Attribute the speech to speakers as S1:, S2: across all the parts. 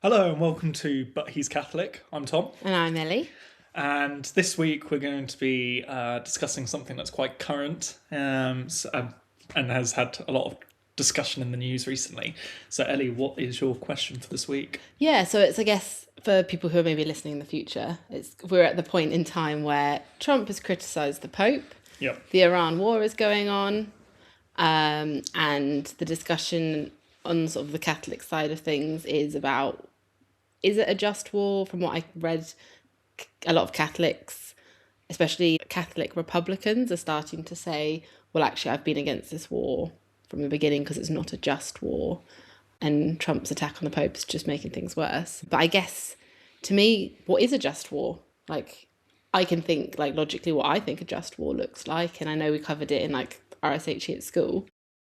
S1: Hello and welcome to But He's Catholic. I'm Tom,
S2: And I'm Ellie.
S1: and this week we're going to be discussing something that's quite current and has had a lot of discussion in the news recently. So, Ellie, what is your question for this week?
S2: Yeah, so it's, I guess, for people who are maybe listening in the future, we're at the point in time where Trump has criticised the Pope,
S1: Yep.
S2: the Iran war is going on, and the discussion on sort of the Catholic side of things is about, is it a just war? From what I read, a lot of Catholics, especially Catholic Republicans, are starting to say, well, actually, I've been against this war from the beginning because it's not a just war. And Trump's attack on the Pope is just making things worse. But I guess, to me, what is a just war? Like, I can think, like, logically what I think a just war looks like. And I know we covered it in, like, RSHE at school.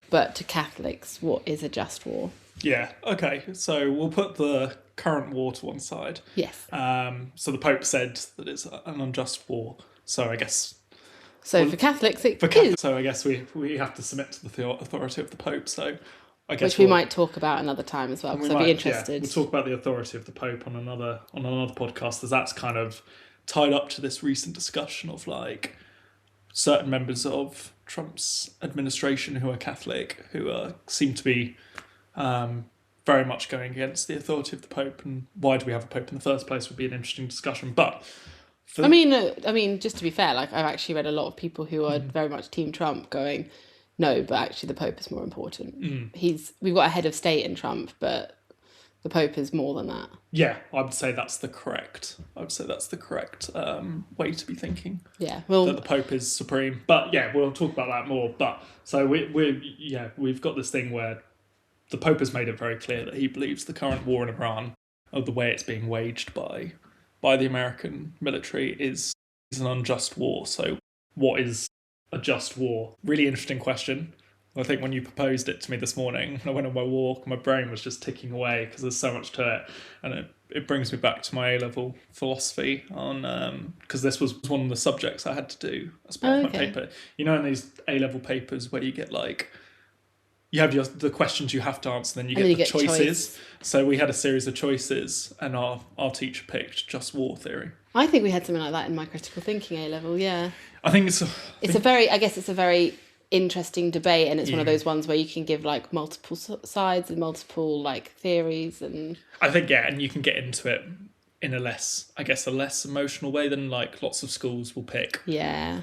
S2: But to Catholics, what is a just war?
S1: Yeah, okay. So we'll put the current war to one side.
S2: Yes.
S1: So the Pope said that it's an unjust war. So I guess
S2: So for Catholics, it is.
S1: So I guess we have to submit to the authority of the Pope. So I guess
S2: Which we might talk about another time as well, because I'd be interested.
S1: Yeah, we'll talk about the authority of the Pope on another podcast, as that's kind of tied up to this recent discussion of like certain members of Trump's administration who are Catholic, who seem to be very much going against the authority of the Pope, and why do we have a Pope in the first place would be an interesting discussion. But
S2: I mean, just to be fair, like I've actually read a lot of people who are very much Team Trump going, no, but actually the Pope is more important. We've got a head of state in Trump, but the Pope is more than that.
S1: Yeah, I would say that's the correct way to be thinking.
S2: Yeah, well,
S1: that the Pope is supreme. But yeah, we'll talk about that more. But so we've got this thing where the Pope has made it very clear that he believes the current war in Iran, or the way it's being waged by the American military, is an unjust war. So what is a just war? Really interesting question. I think when you proposed it to me this morning, I went on my walk, my brain was just ticking away because there's so much to it. And it brings me back to my A-level philosophy on, because this was one of the subjects I had to do as part of my paper. You know, in these A-level papers where you get like, you have the questions you have to answer, then you get the choices. So we had a series of choices, and our teacher picked just war theory.
S2: I think we had something like that in my critical thinking A-level, yeah.
S1: I think it's
S2: a very interesting debate, and it's one of those ones where you can give like multiple sides and multiple like theories, and
S1: I think and you can get into it in a less emotional way than like lots of schools will pick.
S2: Yeah.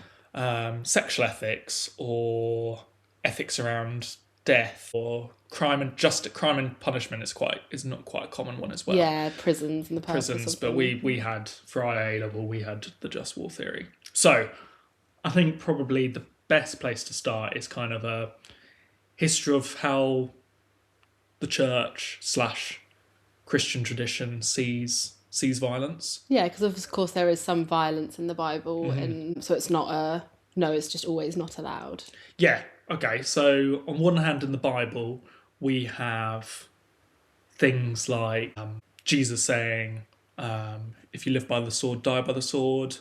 S1: Sexual ethics or ethics around death or crime and punishment is not quite a common one as well.
S2: Yeah, prisons and the
S1: prisons, but we had for our A level we had the just war theory. So I think probably the best place to start is kind of a history of how the church / Christian tradition sees violence.
S2: Yeah, because of course there is some violence in the Bible, and so it's not it's just always not allowed.
S1: Yeah. Okay, so on one hand in the Bible, we have things like Jesus saying, if you live by the sword, die by the sword.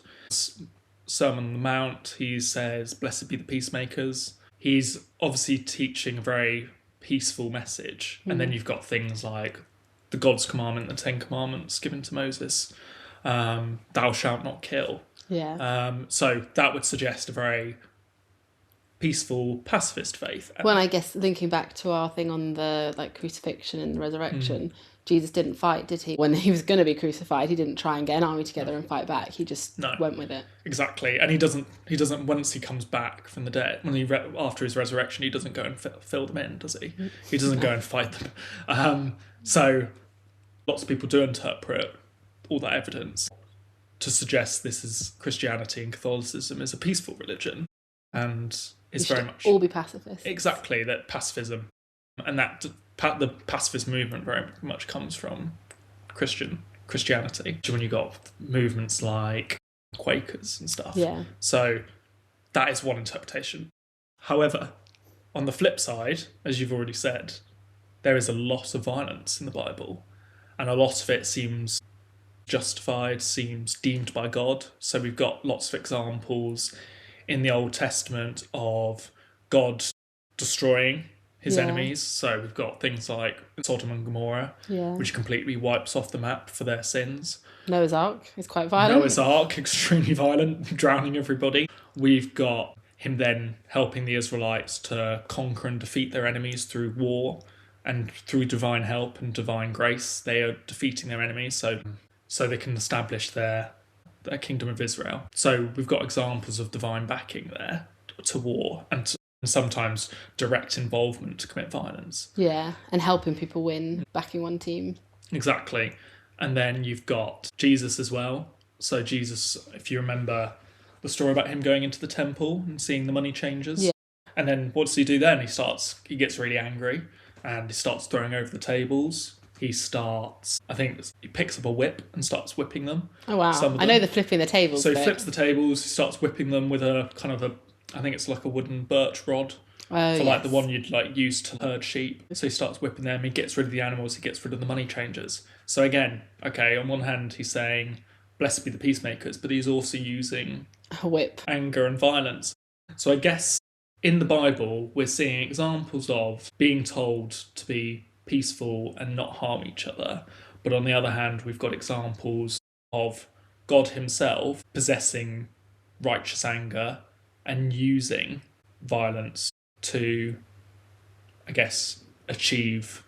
S1: Sermon on the Mount, he says, blessed be the peacemakers. He's obviously teaching a very peaceful message. And then you've got things like the God's commandment, the 10 Commandments given to Moses, thou shalt not kill.
S2: Yeah.
S1: So that would suggest a very peaceful, pacifist faith.
S2: Well, I guess linking back to our thing on the like crucifixion and the resurrection, Jesus didn't fight, did he? When he was going to be crucified, he didn't try and get an army together and fight back. He just went with it.
S1: Exactly, and he doesn't. Once he comes back from the dead, after his resurrection, he doesn't go and fill them in, does he? He doesn't go and fight them. So lots of people do interpret all that evidence to suggest this is Christianity and Catholicism is a peaceful religion, and it's very much
S2: all be pacifists.
S1: Exactly, that pacifism and that the pacifist movement very much comes from Christianity. When you got movements like Quakers and stuff.
S2: Yeah.
S1: So that is one interpretation. However, on the flip side, as you've already said, there is a lot of violence in the Bible, and a lot of it seems justified, seems deemed by God. So we've got lots of examples in the Old Testament of God destroying his
S2: Yeah.
S1: enemies. So we've got things like Sodom and Gomorrah,
S2: Yeah.
S1: which completely wipes off the map for their sins.
S2: Noah's Ark is quite violent.
S1: Noah's Ark, extremely violent, drowning everybody. We've got him then helping the Israelites to conquer and defeat their enemies through war, and through divine help and divine grace, they are defeating their enemies so they can establish their kingdom of Israel. So we've got examples of divine backing there to war and sometimes direct involvement to commit violence.
S2: Yeah, and helping people win, backing one team.
S1: Exactly. And then you've got Jesus as well. So Jesus, if you remember the story about him going into the temple and seeing the money changers.
S2: Yeah.
S1: And then what does he do then? He gets really angry and he starts throwing over the tables. He picks up a whip and starts whipping them.
S2: Oh, wow. I know the flipping the tables.
S1: So he flips the tables, he starts whipping them with a kind of I think it's like a wooden birch rod. Like the one you'd like use to herd sheep. So he starts whipping them, he gets rid of the animals, he gets rid of the money changers. So again, okay, on one hand he's saying, blessed be the peacemakers, but he's also using
S2: a whip,
S1: anger and violence. So I guess in the Bible we're seeing examples of being told to be peaceful and not harm each other. But on the other hand, we've got examples of God himself possessing righteous anger and using violence to, I guess, achieve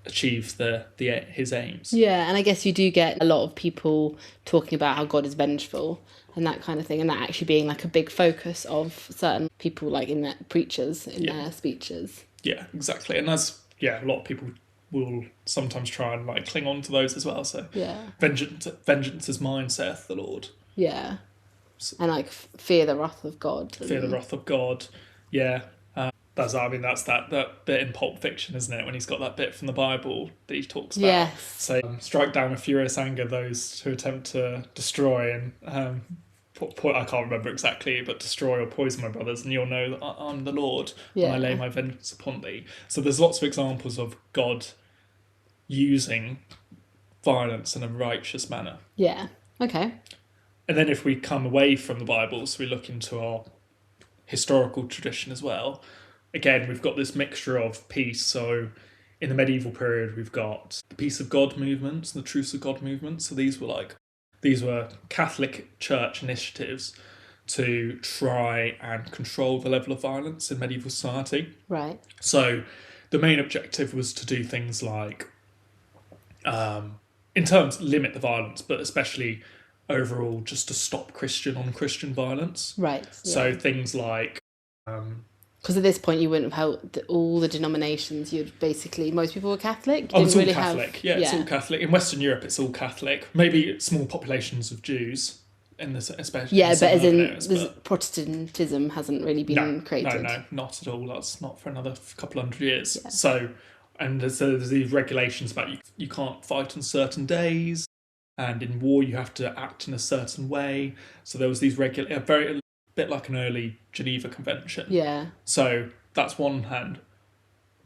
S1: his aims.
S2: Yeah, and I guess you do get a lot of people talking about how God is vengeful and that kind of thing, and that actually being like a big focus of certain people, like in their preachers in their speeches.
S1: Yeah, exactly. And a lot of people will sometimes try and like cling on to those as well. So vengeance is mine, saith the Lord.
S2: Yeah. And like fear the wrath of God.
S1: Fear the wrath of God. Yeah. That's that bit in Pulp Fiction, isn't it? When he's got that bit from the Bible that he talks about.
S2: Yes.
S1: So strike down with furious anger those who attempt to destroy and I can't remember exactly, but destroy or poison my brothers, and you'll know that I'm the Lord, and I lay my vengeance upon thee. So there's lots of examples of God using violence in a righteous manner.
S2: Yeah. Okay.
S1: And then if we come away from the Bible, so we look into our historical tradition as well, again, we've got this mixture of peace. So in the medieval period, we've got the Peace of God movements and the Truce of God movements. So these were Catholic Church initiatives to try and control the level of violence in medieval society.
S2: Right.
S1: So the main objective was to do things like, in terms, limit the violence, but especially overall just to stop Christian on Christian violence.
S2: Right.
S1: Yeah. So things like...
S2: because at this point you wouldn't have held all the denominations. Most people were Catholic.
S1: It's all Catholic. It's all Catholic. In Western Europe, it's all Catholic. Maybe small populations of Jews, especially.
S2: Yeah, but as in Protestantism hasn't really been created.
S1: No, not at all. That's not for another couple hundred years. Yeah. So there's these regulations about you can't fight on certain days, and in war you have to act in a certain way. So there was these a bit like an early Geneva Convention.
S2: Yeah.
S1: So that's one hand.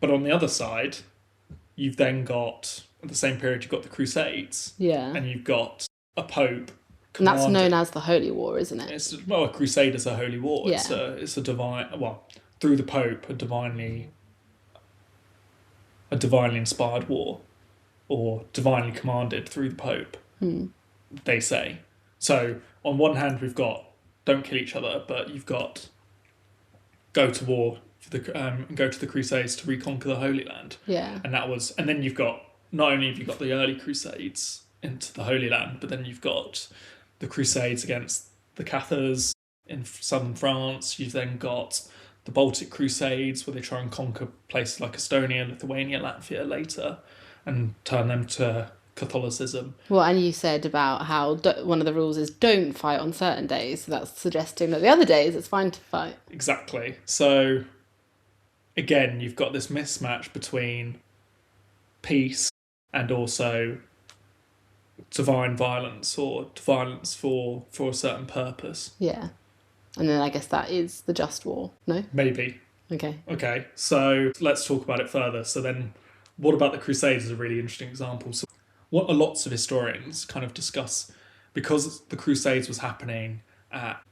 S1: But on the other side, you've then got, at the same period, you've got the Crusades.
S2: Yeah.
S1: And you've got a Pope.
S2: And that's known as the Holy War, isn't it?
S1: A crusade is a holy war.
S2: Yeah.
S1: It's a divine, through the Pope, a divinely inspired war, or divinely commanded through the Pope, they say. So on one hand, we've got don't kill each other, but you've got go to war go to the Crusades to reconquer the Holy Land.
S2: Yeah.
S1: And then you've got, not only have you got the early Crusades into the Holy Land, but then you've got the Crusades against the Cathars in southern France. You've then got the Baltic Crusades, where they try and conquer places like Estonia, Lithuania, Latvia later, and turn them to Catholicism.
S2: Well, and you said about how one of the rules is don't fight on certain days, so that's suggesting that the other days it's fine to fight.
S1: Exactly. So again, you've got this mismatch between peace and also divine violence, or violence for a certain purpose.
S2: Yeah. And then I guess that is the just war, no?
S1: Maybe.
S2: Okay,
S1: so let's talk about it further. So then, what about the Crusades is a really interesting example. So what lots of historians kind of discuss, because the Crusades was happening at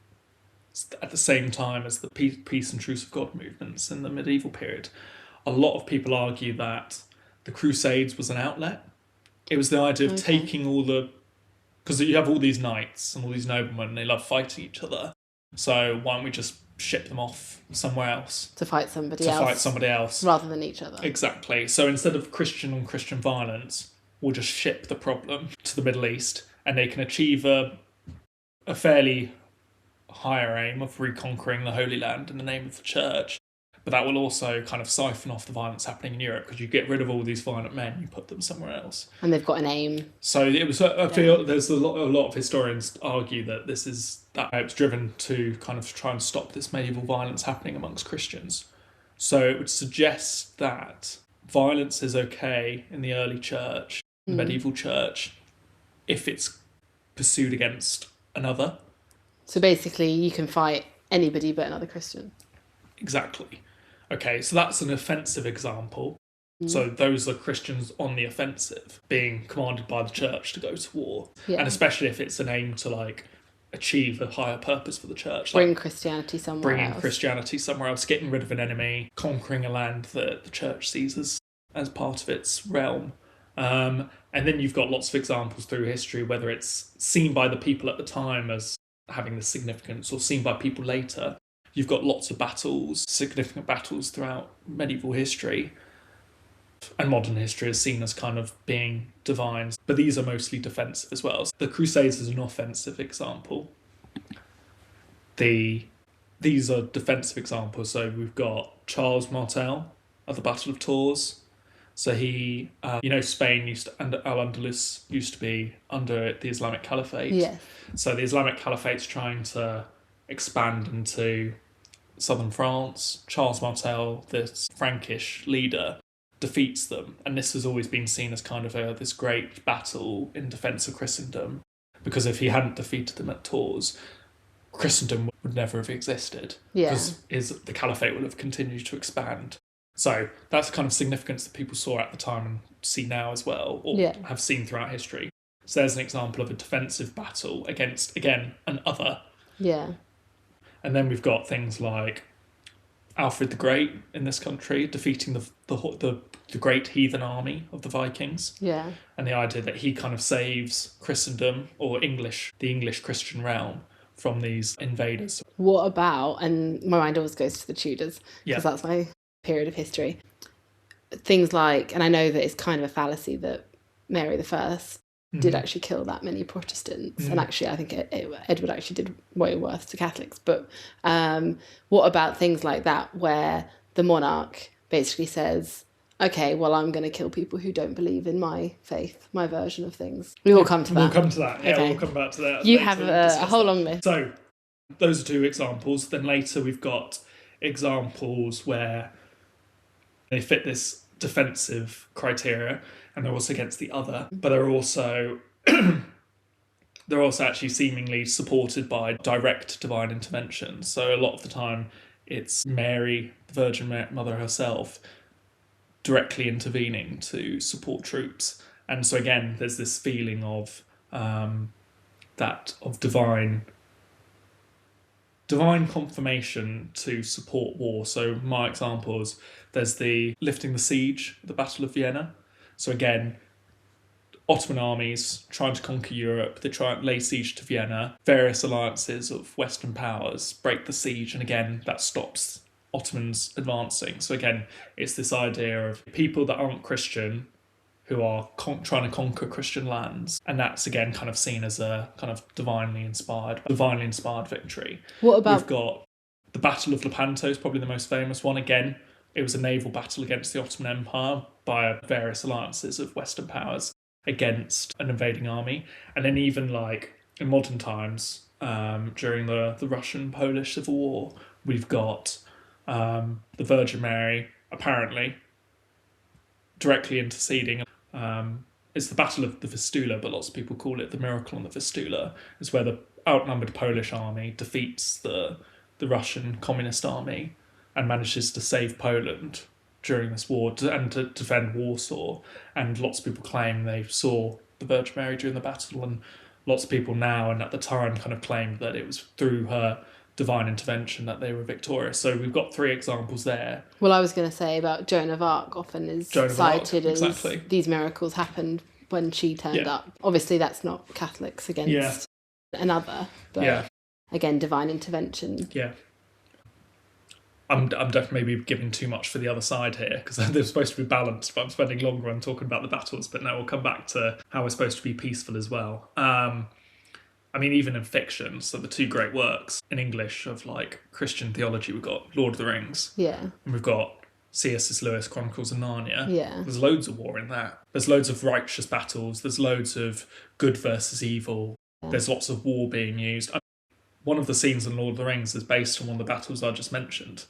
S1: the same time as the peace and truce of God movements in the medieval period, a lot of people argue that the Crusades was an outlet. It was the idea of
S2: Okay.
S1: taking all the, because you have all these knights and all these noblemen, and they love fighting each other. So why don't we just ship them off somewhere else
S2: To fight somebody
S1: to
S2: else
S1: fight somebody else?
S2: rather than each other.
S1: Exactly. So instead of Christian on Christian violence, we'll just ship the problem to the Middle East, and they can achieve a fairly higher aim of reconquering the Holy Land in the name of the church. But that will also kind of siphon off the violence happening in Europe, because you get rid of all these violent men, you put them somewhere else.
S2: And they've got an aim.
S1: So it was. I feel there's a lot of historians argue that it was driven to kind of try and stop this medieval violence happening amongst Christians. So it would suggest that violence is okay in the early church, the medieval church, if it's pursued against another.
S2: So basically, you can fight anybody but another Christian.
S1: Exactly. Okay, so that's an offensive example. So those are Christians on the offensive, being commanded by the church to go to war.
S2: Yeah.
S1: And especially if it's an aim to like achieve a higher purpose for the church.
S2: Bring
S1: Like
S2: Christianity somewhere
S1: bringing
S2: else.
S1: Christianity somewhere else, getting rid of an enemy, conquering a land that the church sees as part of its realm. And then you've got lots of examples through history, whether it's seen by the people at the time as having this significance or seen by people later. You've got lots of battles, significant battles throughout medieval history. And modern history is seen as kind of being divine. But these are mostly defensive as well. So the Crusades is an offensive example. These are defensive examples. So we've got Charles Martel at the Battle of Tours. So he, Spain and Al-Andalus used to be under the Islamic Caliphate.
S2: Yeah.
S1: So the Islamic Caliphate's trying to expand into southern France. Charles Martel, this Frankish leader, defeats them. And this has always been seen as kind of this great battle in defence of Christendom. Because if he hadn't defeated them at Tours, Christendom would never have existed.
S2: Yeah.
S1: Because the Caliphate would have continued to expand. So that's the kind of significance that people saw at the time and see now as well, or have seen throughout history. So there's an example of a defensive battle against, again, an other.
S2: Yeah.
S1: And then we've got things like Alfred the Great in this country defeating the great heathen army of the Vikings.
S2: Yeah.
S1: And the idea that he kind of saves Christendom, or the English Christian realm, from these invaders.
S2: What about, and my mind always goes to the Tudors, because
S1: Yeah.
S2: that's my period of history. Things like, and I know that it's kind of a fallacy that Mary I did actually kill that many Protestants, and actually I think Edward actually did way worse to Catholics. But what about things like that, where the monarch basically says, okay, well, I'm going to kill people who don't believe in my faith, my version of things. We will come to that.
S1: We'll come to that. Yeah,
S2: Okay.
S1: we'll come back to that.
S2: You
S1: later
S2: have
S1: and
S2: a
S1: discuss
S2: whole
S1: that.
S2: long list.
S1: So those are two examples. Then later we've got examples where they fit this defensive criteria, and they're also against the other, but they're also actually seemingly supported by direct divine intervention. So a lot of the time it's Mary, the Virgin Mother herself, directly intervening to support troops. And so again, there's this feeling of divine confirmation to support war. So my examples, there's the lifting the siege, the Battle of Vienna. So again, Ottoman armies trying to conquer Europe, they try and lay siege to Vienna. Various alliances of Western powers break the siege, and again, that stops Ottomans advancing. So again, it's this idea of people that aren't Christian who are trying to conquer Christian lands, and that's again kind of seen as a kind of divinely inspired victory.
S2: What about...
S1: We've got the Battle of Lepanto is probably the most famous one. Again, it was a naval battle against the Ottoman Empire by various alliances of Western powers against an invading army. And then even like in modern times, during the Russian-Polish Civil War, we've got the Virgin Mary apparently directly interceding. It's the Battle of the Vistula, but lots of people call it the Miracle on the Vistula. It's where the outnumbered Polish army defeats the Russian communist army and manages to save Poland during this war and to defend Warsaw. And lots of people claim they saw the Virgin Mary during the battle, and lots of people now and at the time kind of claimed that it was through her divine intervention that they were victorious. So we've got 3 examples there.
S2: Well, I was going to say about Joan of Arc often is cited as these miracles happened when she turned up. Obviously, that's not Catholics against another, but again, divine intervention.
S1: Yeah. I'm definitely maybe giving too much for the other side here, because they're supposed to be balanced, but I'm spending longer on talking about the battles. But now we'll come back to how we're supposed to be peaceful as well. I mean, even in fiction, so the 2 great works in English of like Christian theology, we've got Lord of the Rings.
S2: Yeah.
S1: And we've got C.S. Lewis, Chronicles of Narnia.
S2: Yeah.
S1: There's loads of war in that. There's loads of righteous battles. There's loads of good versus evil. Yeah. There's lots of war being used. One of the scenes in Lord of the Rings is based on one of the battles I just mentioned.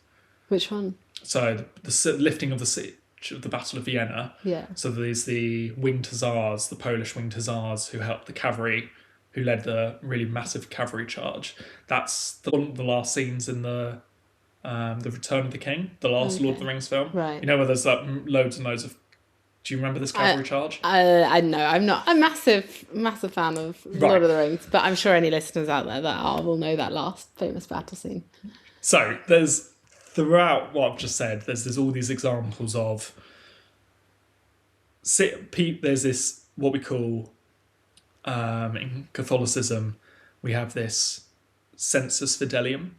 S2: Which one?
S1: So the lifting of the siege of the Battle of Vienna.
S2: Yeah.
S1: So there's the Winged Hussars, the Polish Winged Hussars, who helped the cavalry, who led the really massive cavalry charge. That's one of the last scenes in the Return of the King, the last Lord of the Rings film.
S2: Right.
S1: You know where there's like loads and loads of. Do you remember this cavalry charge?
S2: I know. I'm not a massive fan of Lord of the Rings, but I'm sure any listeners out there that are will know that last famous battle scene.
S1: So there's. Throughout what I've just said, there's all these examples of. There's this, what we call, in Catholicism, we have this sensus fidelium.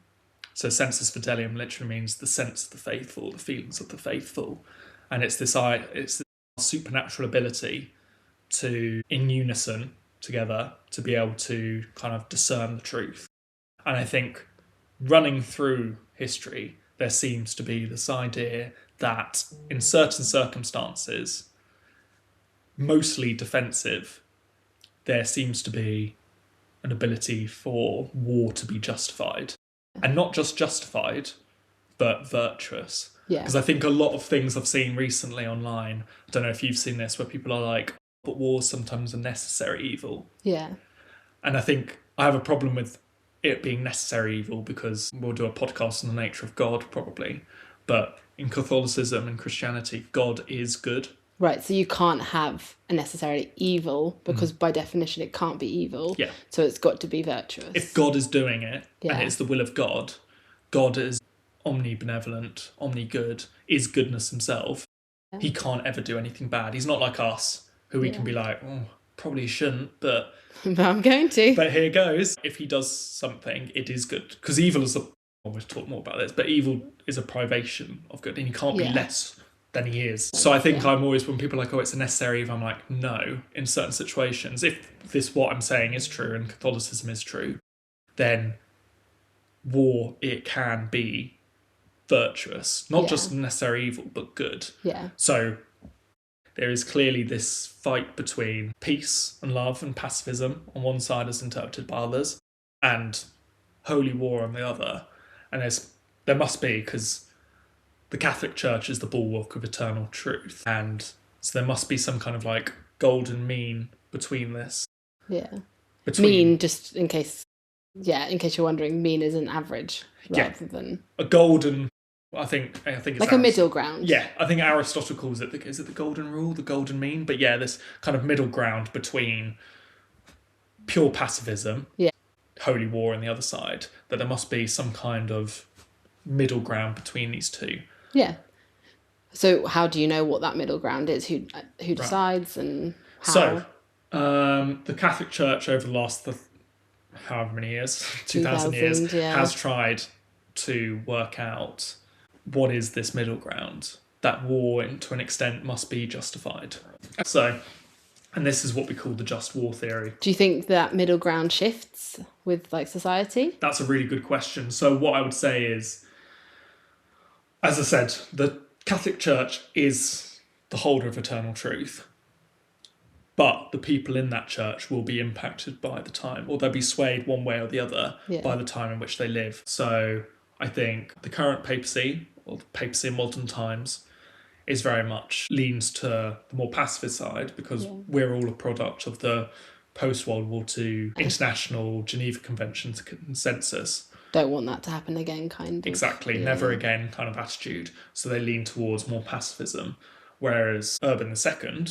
S1: So sensus fidelium literally means the sense of the faithful, the feelings of the faithful. And it's this supernatural ability to, in unison together, to be able to kind of discern the truth. And I think running through history, there seems to be this idea that in certain circumstances, mostly defensive, there seems to be an ability for war to be justified. And not just justified, but virtuous.
S2: Yeah.
S1: Because I think a lot of things I've seen recently online, I don't know if you've seen this, where people are like, but war's sometimes a necessary evil.
S2: Yeah.
S1: And I think I have a problem with it being necessary evil, because we'll do a podcast on the nature of God probably, but in Catholicism and Christianity, God is good.
S2: Right, so you can't have a necessarily evil, because by definition it can't be evil.
S1: Yeah.
S2: So it's got to be virtuous.
S1: If God is doing it, and it's the will of God, God is omnibenevolent, omni-good, is goodness himself. Yeah. He can't ever do anything bad. He's not like us, who we can be like, oh, probably shouldn't, but
S2: I'm going to.
S1: But here goes. If he does something, it is good. Because evil is we'll talk more about this, but evil is a privation of good, and he can't be less than he is. So I think I'm always, when people are like, oh, it's a necessary evil, I'm like, no. In certain situations, if what I'm saying is true and Catholicism is true, then war, it can be virtuous. Not just necessary evil, but good.
S2: Yeah.
S1: So there is clearly this fight between peace and love and pacifism on one side as interpreted by others, and holy war on the other. And there must be, because the Catholic Church is the bulwark of eternal truth. And so there must be some kind of like golden mean between this.
S2: Yeah. Mean, just in case you're wondering, mean is an average rather than
S1: a golden. I think it's
S2: like a middle ground.
S1: Yeah, I think Aristotle calls it is it the golden rule, the golden mean? But yeah, this kind of middle ground between pure pacifism, holy war on the other side. That there must be some kind of middle ground between these two.
S2: Yeah. So how do you know what that middle ground is? Who decides and how?
S1: So the Catholic Church over the last however many years, 2,000 years, has tried to work out what is this middle ground. That war, to an extent, must be justified. So, and this is what we call the just war theory.
S2: Do you think that middle ground shifts with like society?
S1: That's a really good question. So what I would say is, as I said, the Catholic Church is the holder of eternal truth. But the people in that church will be impacted by the time, or they'll be swayed one way or the other by the time in which they live. So I think the current papacy, or the papacy in modern times, is very much leans to the more pacifist side, because we're all a product of the post-World War II International Geneva Convention consensus.
S2: Don't want that to happen again, kind of.
S1: Exactly, never again kind of attitude. So they lean towards more pacifism. Whereas Urban II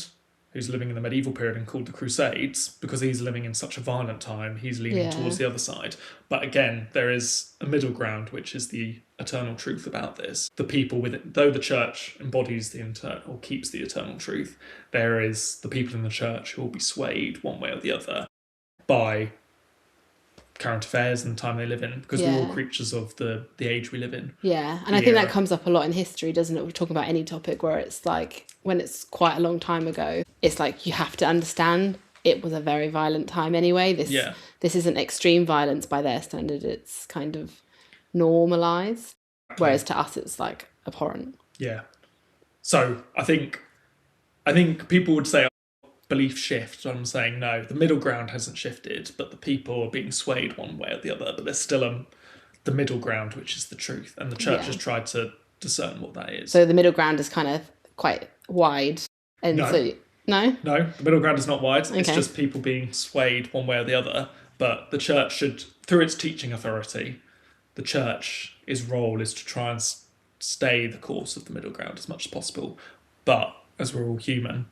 S1: who's living in the medieval period and called the Crusades, because he's living in such a violent time, he's leaning towards the other side. But again, there is a middle ground, which is the eternal truth about this. The people with it, though the church embodies the or keeps the eternal truth, there is the people in the church who will be swayed one way or the other by current affairs and the time they live in, because we're all creatures of the age we live in.
S2: Yeah, and I think that comes up a lot in history, doesn't it? We're talking about any topic where it's like, when it's quite a long time ago, it's like you have to understand it was a very violent time anyway. This isn't extreme violence by their standard, it's kind of normalised, whereas to us it's like abhorrent.
S1: Yeah. So I think people would say belief shift. I'm saying no, the middle ground hasn't shifted, but the people are being swayed one way or the other. But there's still the middle ground, which is the truth, and the church has tried to discern what that is.
S2: So the middle ground is kind of quite wide, and
S1: no, the middle ground is not wide. Okay. It's just people being swayed one way or the other. But the church should, through its teaching authority, the church's role is to try and stay the course of the middle ground as much as possible. But as we're all human,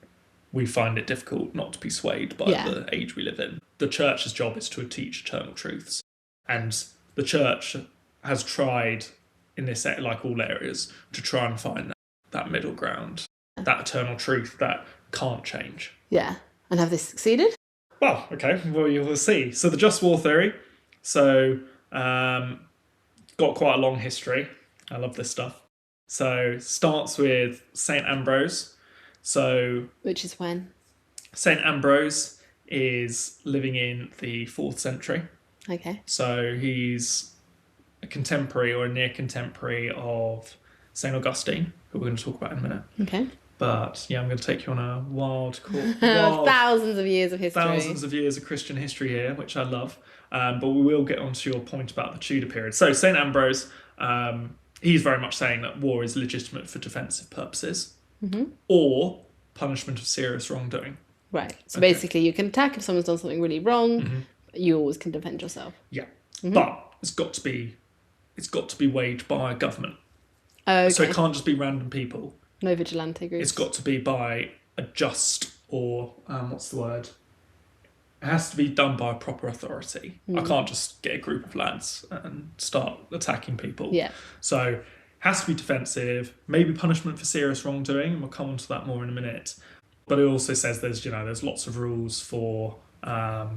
S1: we find it difficult not to be swayed by the age we live in. The church's job is to teach eternal truths. And the church has tried, in this, like all areas, to try and find that middle ground, that eternal truth that can't change.
S2: Yeah. And have they succeeded?
S1: Well, okay. Well, you will see. So the just war theory. So, got quite a long history. I love this stuff. So, starts with St. Ambrose. So,
S2: which is when?
S1: St. Ambrose is living in the 4th century.
S2: Okay.
S1: So he's a contemporary or a near contemporary of St. Augustine, who we're going to talk about in a minute.
S2: Okay.
S1: But yeah, I'm going to take you on a wild
S2: thousands of years of history.
S1: Thousands of years of Christian history here, which I love. But we will get onto your point about the Tudor period. So St. Ambrose, he's very much saying that war is legitimate for defensive purposes. Mm-hmm. Or punishment of serious wrongdoing.
S2: Right. So basically you can attack if someone's done something really wrong. Mm-hmm. You always can defend yourself.
S1: Yeah. Mm-hmm. But it's got to be waged by a government.
S2: Okay.
S1: So it can't just be random people.
S2: No vigilante groups.
S1: It's got to be by a just, or what's the word? It has to be done by a proper authority. I can't just get a group of lads and start attacking people.
S2: Yeah.
S1: So has to be defensive, maybe punishment for serious wrongdoing, and we'll come on to that more in a minute. But it also says there's lots of rules for the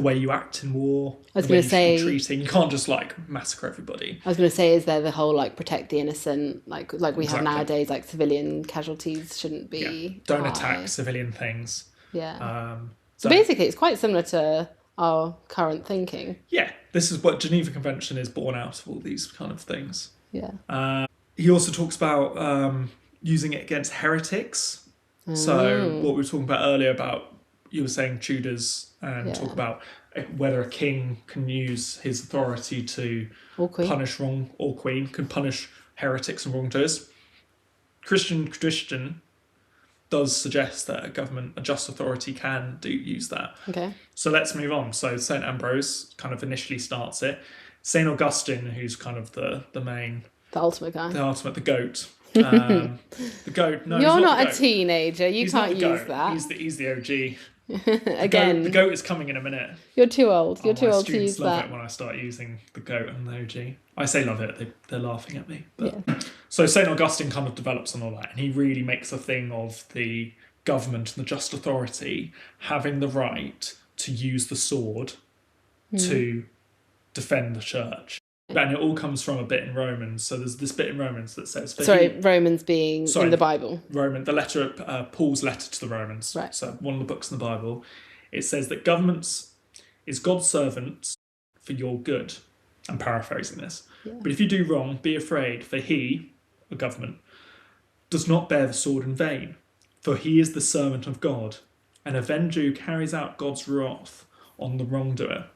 S1: way you act in war.
S2: I was going to say,
S1: treating. You can't just like massacre everybody.
S2: I was going to say, is there the whole like protect the innocent, like we have nowadays, like civilian casualties shouldn't be.
S1: Don't attack civilian things.
S2: Yeah. So basically, it's quite similar to our current thinking.
S1: Yeah, this is what Geneva Convention is born out of, all these kind of things.
S2: Yeah.
S1: He also talks about using it against heretics. So what we were talking about earlier about, you were saying Tudors, and talk about whether a king can use his authority to punish or queen can punish heretics and wrongdoers. Christian tradition does suggest that a just authority can use that.
S2: Okay.
S1: So let's move on. So St. Ambrose kind of initially starts it. St. Augustine, who's kind of the main...
S2: The ultimate guy.
S1: The goat. The goat. No,
S2: you're not a teenager. You can't use that.
S1: He's the OG.
S2: Again,
S1: the goat is coming in a minute.
S2: You're too old. You're too old to use that.
S1: My students love it when I start using the goat and the OG. I say love it. They're laughing at me. But. So St. Augustine kind of develops on all that, and he really makes a thing of the government and the just authority having the right to use the sword to defend the church. And it all comes from a bit in Romans. So there's this bit in Romans that says...
S2: Romans being in the Bible.
S1: The letter, Paul's letter to the Romans.
S2: Right.
S1: So one of the books in the Bible. It says that governments is God's servants for your good. I'm paraphrasing this. Yeah. But if you do wrong, be afraid, for he, a government, does not bear the sword in vain. For he is the servant of God, an avenger who carries out God's wrath on the wrongdoer.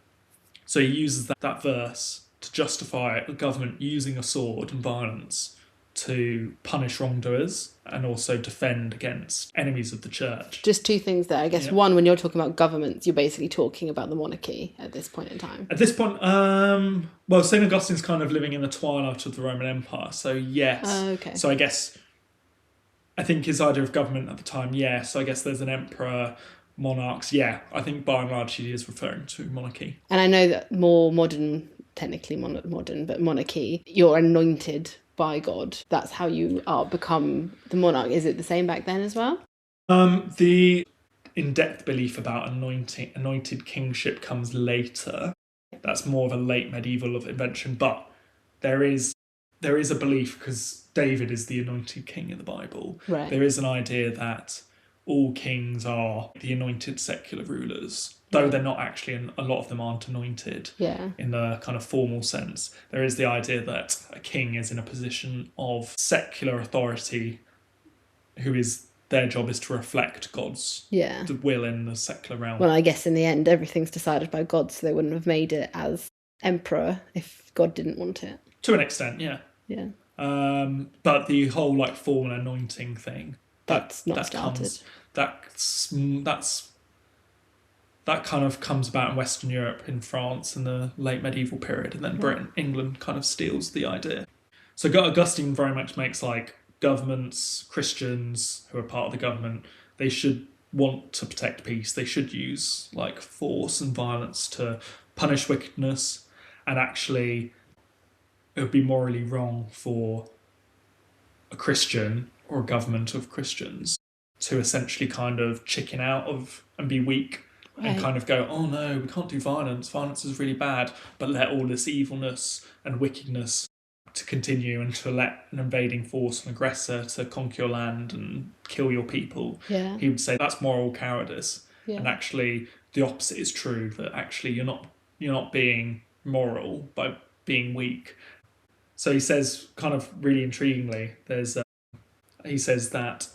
S1: So he uses that verse to justify a government using a sword and violence to punish wrongdoers and also defend against enemies of the church.
S2: Just two things there. I guess one, when you're talking about governments, you're basically talking about the monarchy at this point in time.
S1: At this point, St. Augustine's kind of living in the twilight of the Roman Empire, so yes.
S2: Okay.
S1: So I guess I think his idea of government at the time, yes. I guess there's an emperor, monarchs. Yeah, I think by and large he is referring to monarchy.
S2: And I know that more modern, technically modern, but monarchy, you're anointed by God. That's how you are become the monarch. Is it the same back then as well?
S1: The in-depth belief about anointed kingship comes later. That's more of a late medieval invention, but there is a belief, because David is the anointed king in the Bible.
S2: Right.
S1: There is an idea that all kings are the anointed secular rulers, though they're not actually, and a lot of them aren't anointed in the kind of formal sense. There is the idea that a king is in a position of secular authority, who is their job is to reflect God's will in the secular realm.
S2: Well, I guess in the end, everything's decided by God, so they wouldn't have made it as emperor if God didn't want it.
S1: To an extent, yeah.
S2: Yeah.
S1: But the whole like formal anointing thing,
S2: that's not started.
S1: That kind of comes about in Western Europe, in France in the late medieval period, and then Britain, England kind of steals the idea. So Augustine very much makes like governments, Christians who are part of the government, they should want to protect peace. They should use like force and violence to punish wickedness, and actually it would be morally wrong for a Christian or a government of Christians to essentially kind of chicken out of and be weak and kind of go, oh no, we can't do violence. Violence is really bad, but let all this evilness and wickedness to continue, and to let an invading force, an aggressor, to conquer your land and kill your people.
S2: Yeah.
S1: He would say that's moral cowardice. Yeah. And actually the opposite is true, that actually you're not being moral by being weak. So he says, kind of really intriguingly, he says that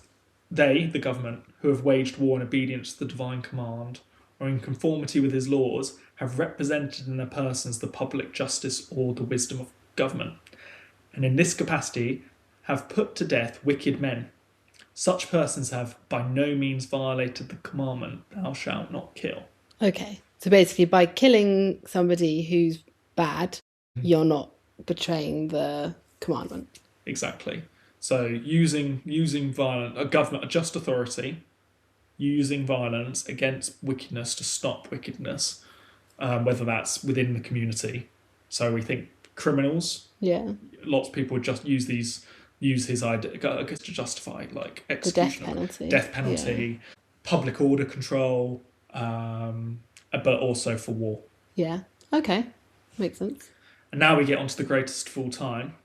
S1: they, the government, who have waged war in obedience to the divine command or in conformity with his laws, have represented in their persons the public justice or the wisdom of government, and in this capacity have put to death wicked men. Such persons have by no means violated the commandment, thou shalt not kill.
S2: Okay, so basically by killing somebody who's bad, you're not betraying the commandment.
S1: Exactly. So using violence, a just authority, using violence against wickedness to stop wickedness, whether that's within the community. So we think criminals.
S2: Yeah.
S1: Lots of people would just use his idea to justify like execution, death penalty, public order control, but also for war.
S2: Yeah. Okay. Makes sense.
S1: And now we get onto the greatest of all time.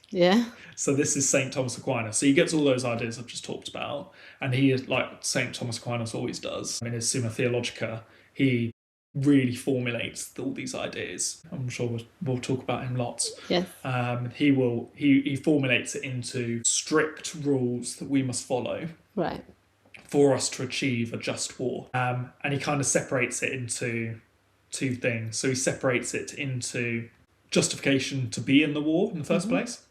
S2: Yeah.
S1: So this is St. Thomas Aquinas. So he gets all those ideas I've just talked about, and he is like St. Thomas Aquinas always does. In his Summa Theologica, he really formulates all these ideas. I'm sure we'll talk about him lots.
S2: Yes.
S1: He formulates it into strict rules that we must follow.
S2: Right.
S1: For us to achieve a just war. And he kind of separates it into two things. So he separates it into justification to be in the war in the first place.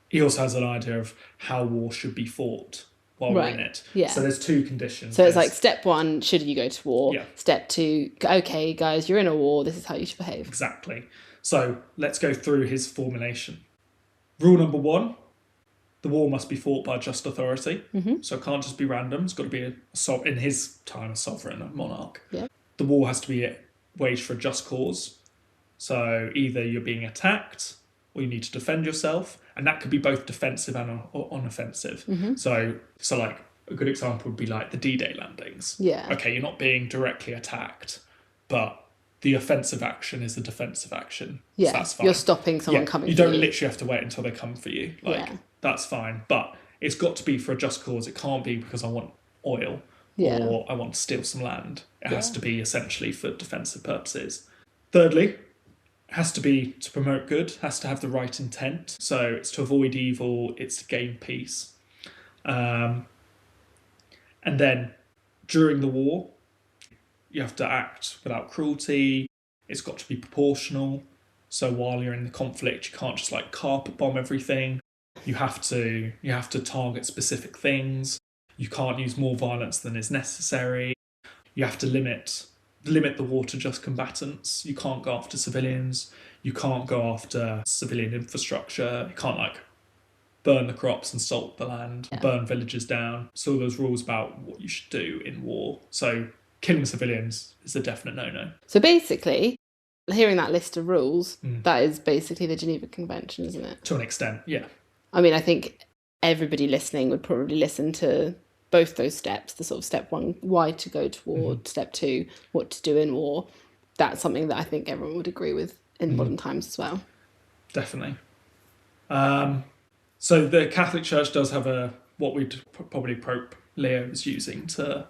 S1: He also has an idea of how war should be fought while we're in it. Yeah. So there's two conditions.
S2: So it's like step 1, should you go to war?
S1: Yeah.
S2: Step 2, okay, guys, you're in a war, this is how you should behave.
S1: Exactly. So let's go through his formulation. Rule number 1, the war must be fought by just authority. Mm-hmm. So it can't just be random. It's got to be, in his time, a sovereign, a monarch.
S2: Yeah.
S1: The war has to be waged for a just cause. So either you're being attacked or you need to defend yourself. And that could be both defensive and unoffensive. Mm-hmm. So like a good example would be like the D-Day landings.
S2: Yeah.
S1: Okay, you're not being directly attacked, but the offensive action is a defensive action.
S2: Yeah,
S1: so that's fine.
S2: You're stopping someone coming for you.
S1: You don't literally have to wait until they come for you. That's fine. But it's got to be for a just cause. It can't be because I want oil or I want to steal some land. It has to be essentially for defensive purposes. Thirdly, has to be to promote good, has to have the right intent. So it's to avoid evil, it's to gain peace. And then during the war, you have to act without cruelty. It's got to be proportional. So while you're in the conflict, you can't just like carpet bomb everything. You have to target specific things. You can't use more violence than is necessary. You have to limit the war to just combatants. You can't go after civilians. You can't go after civilian infrastructure. You can't burn the crops and salt the land, burn villages down. So there's rules about what you should do in war. So killing civilians is a definite no-no.
S2: So basically, hearing that list of rules, that is basically the Geneva Convention, isn't it?
S1: To an extent, yeah.
S2: I mean, I think everybody listening would probably listen to both those steps, the sort of step one, why to go to war, step two, what to do in war. That's something that I think everyone would agree with in modern times as well.
S1: Definitely. So the Catholic Church does have what we'd probably Pope Leo is using to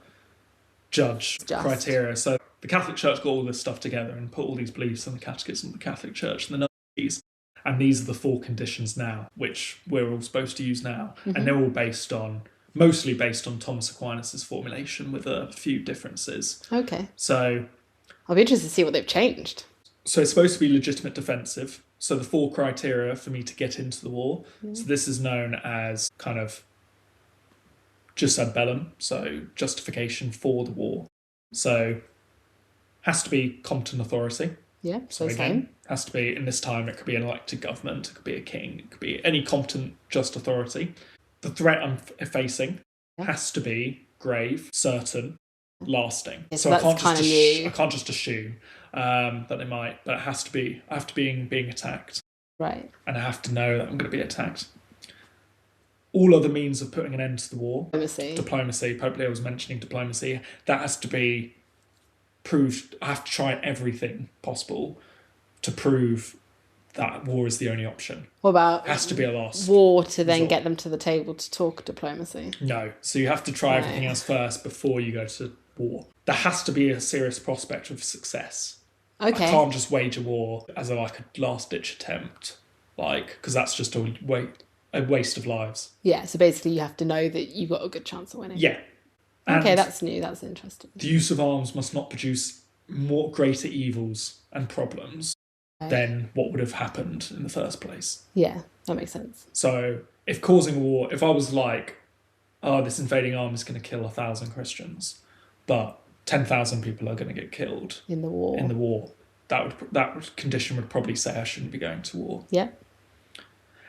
S1: judge criteria. So the Catholic Church got all this stuff together and put all these beliefs in the Catechism of the Catholic Church and the Novices. And these are the 4 conditions now, which we're all supposed to use now. And they're all mostly based on Thomas Aquinas' formulation with a few differences.
S2: Okay.
S1: So
S2: I'll be interested to see what they've changed.
S1: So it's supposed to be legitimate defensive. So the 4 criteria for me to get into the war. So this is known as kind of jus ad bellum, so justification for the war. So has to be competent authority.
S2: Yeah, so
S1: again,
S2: same.
S1: Has to be, in this time, it could be an elected government, it could be a king, it could be any competent, just authority. The threat I'm facing has to be grave, certain, lasting.
S2: Yeah,
S1: so I can't just assume that they might, but I have to be being attacked.
S2: Right.
S1: And I have to know that I'm going to be attacked. All other means of putting an end to the war. Diplomacy. Pope Leo was mentioning diplomacy. That has to be proved. I have to try everything possible to prove that war is the only option.
S2: What about
S1: has to be a last
S2: war to then get them to the table to talk diplomacy?
S1: No. So you have to try everything else first before you go to war. There has to be a serious prospect of success.
S2: Okay.
S1: I can't just wage a war as a last-ditch attempt, because that's just a waste of lives.
S2: Yeah, so basically you have to know that you've got a good chance of winning.
S1: Yeah.
S2: Okay, that's new. That's interesting.
S1: The use of arms must not produce greater evils and problems than what would have happened in the first place.
S2: Yeah, that makes sense.
S1: So if causing a war, if I was like, oh, this invading army is going to kill 1,000 Christians, but 10,000 people are going to get killed
S2: in the war,
S1: that condition would probably say I shouldn't be going to war.
S2: Yeah.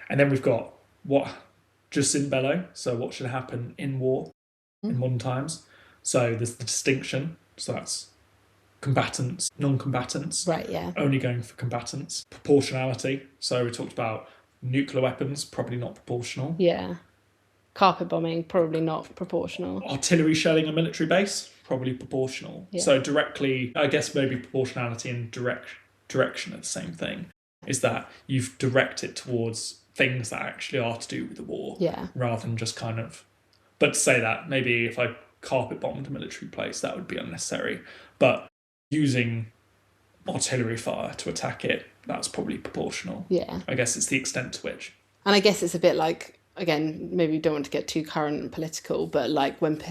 S1: And then we've got jus in bello, so what should happen in war in modern times. So there's the distinction, so that's combatants, non-combatants.
S2: Right, yeah.
S1: Only going for combatants. Proportionality, so we talked about nuclear weapons, probably not proportional.
S2: Yeah. Carpet bombing, probably not proportional.
S1: Artillery shelling a military base, probably proportional.
S2: Yeah.
S1: So directly, I guess maybe proportionality and direction are the same thing, is that you've direct it towards things that actually are to do with the war.
S2: Yeah.
S1: Rather than just kind of... But to say that, maybe if I carpet bombed a military place, that would be unnecessary. But using artillery fire to attack it, that's probably proportional.
S2: Yeah.
S1: I guess it's the extent to which.
S2: And I guess it's a bit like, again, maybe we don't want to get too current and political, but like when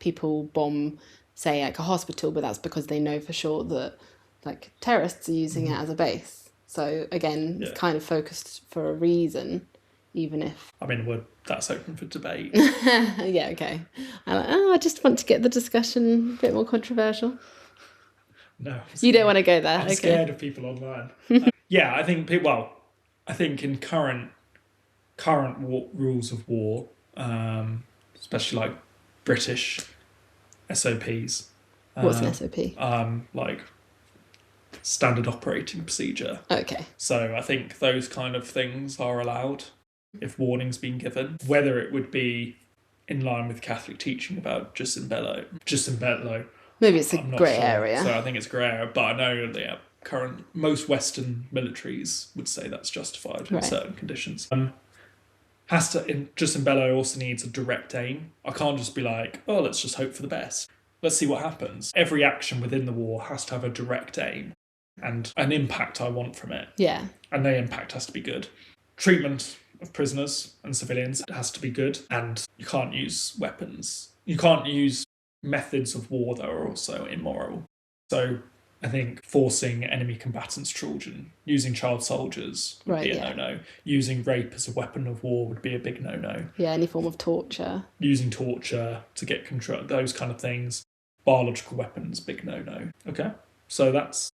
S2: people bomb, say, like a hospital, but that's because they know for sure that like terrorists are using it as a base. So again, it's kind of focused for a reason, even if...
S1: I mean, that's open for debate.
S2: Yeah, okay. I just want to get the discussion a bit more controversial.
S1: No.
S2: You don't want to go there.
S1: I'm scared of people online. Yeah, I think in current rules of war, especially like British SOPs.
S2: What's an SOP?
S1: Like standard operating procedure.
S2: Okay.
S1: So I think those kind of things are allowed if warning's been given. Whether it would be in line with Catholic teaching about jus in bello.
S2: Maybe it's a grey area.
S1: So I think it's grey area, but I know that most Western militaries would say that's justified in certain conditions. Jus in bello also needs a direct aim. I can't just be like, oh, let's just hope for the best. Let's see what happens. Every action within the war has to have a direct aim and an impact I want from it.
S2: Yeah.
S1: And the impact has to be good. Treatment of prisoners and civilians has to be good, and you can't use weapons. You can't use methods of war that are also immoral. So I think forcing enemy combatants' children, using child soldiers would be a no-no. Using rape as a weapon of war would be a big no-no.
S2: Yeah, any form of torture. Using
S1: torture to get control, those kind of things. Biological weapons, big no-no. Okay, so that's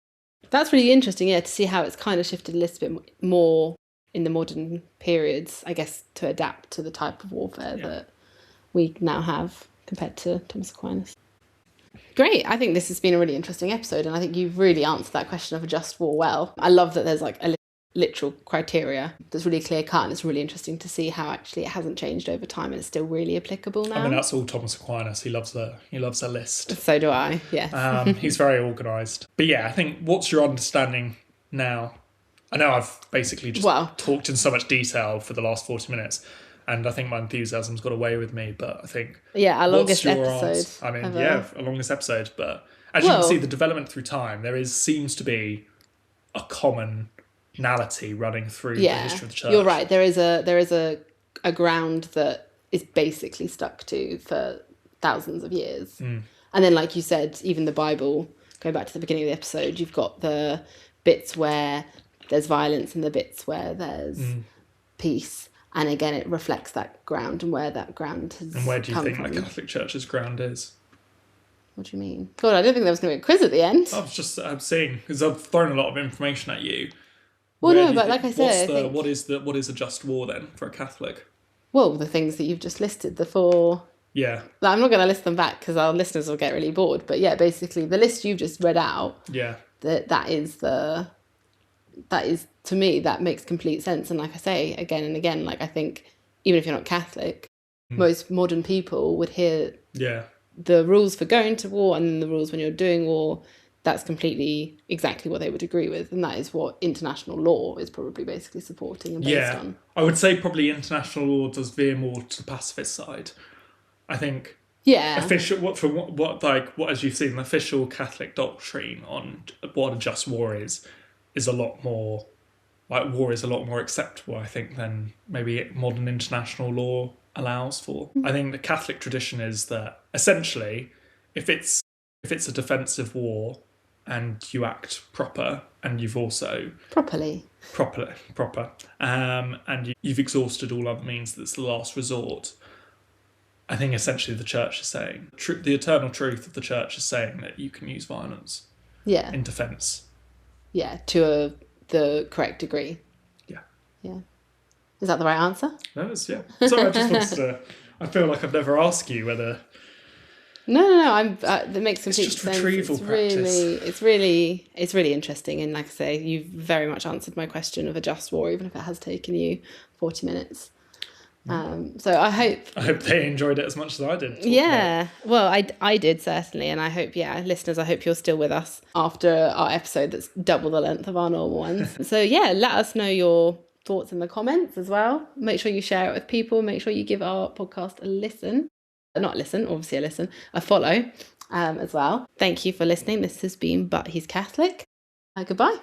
S2: really interesting, to see how it's kind of shifted a little bit more in the modern periods, I guess, to adapt to the type of warfare that we now have compared to Thomas Aquinas. Great. I think this has been a really interesting episode, and I think you've really answered that question of a just war well. I love that there's like a literal criteria that's really clear cut, and it's really interesting to see how actually it hasn't changed over time and it's still really applicable now.
S1: I mean, that's all Thomas Aquinas. He loves a list.
S2: So do I, yes.
S1: He's very organised. But yeah, I think, what's your understanding now? I know I've basically just talked in so much detail for the last 40 minutes, and I think my enthusiasm's got away with me, but I think...
S2: Yeah, our longest episode.
S1: I mean, a longest episode, but as you can see, the development through time, seems to be a commonality running through the history of the church.
S2: You're right. There is a ground that is basically stuck to for thousands of years. And then, like you said, even the Bible, going back to the beginning of the episode, you've got the bits where there's violence and the bits where there's peace. And again, it reflects that ground and where that ground has come from.
S1: And where do you think the Catholic Church's ground is?
S2: What do you mean? God, I didn't think there was going to be a quiz at the end.
S1: I'm seeing, because I've thrown a lot of information at you.
S2: Well, no, but like I said,
S1: what is a just war then for a Catholic?
S2: Well, the things that you've just listed, the four...
S1: Yeah.
S2: I'm not going to list them back because our listeners will get really bored. But yeah, basically, the list you've just read out, that is, to me, that makes complete sense. And like I say, again and again, like I think, even if you're not Catholic, most modern people would hear the rules for going to war and then the rules when you're doing war. That's completely exactly what they would agree with. And that is what international law is probably basically supporting and based on.
S1: I would say probably international law does veer more to the pacifist side. I think official as you've seen, the official Catholic doctrine on what a just war is a lot more, like, war is a lot more acceptable, I think, than maybe modern international law allows for. I think the Catholic tradition is that essentially, if it's a defensive war and you act proper and you've also proper, and you've exhausted all other means, that's the last resort. I think essentially the Church is saying, the eternal truth of the Church is saying that you can use violence in defence. Yeah, to the correct degree. Yeah. Is that the right answer? No, it's, Sorry, I just wanted to... I feel like I've never asked you whether... No. That makes complete sense. It's just retrieval practice. It's really interesting. And like I say, you've very much answered my question of a just war, even if it has taken you 40 minutes. So I hope they enjoyed it as much as I did. Yeah, well, I did certainly, and I hope, listeners, I hope you're still with us after our episode that's double the length of our normal ones. So let us know your thoughts in the comments as well. Make sure you share it with people. Make sure you give our podcast a listen. Not listen, obviously a listen, a follow as well. Thank you for listening. This has been But He's Catholic. Goodbye.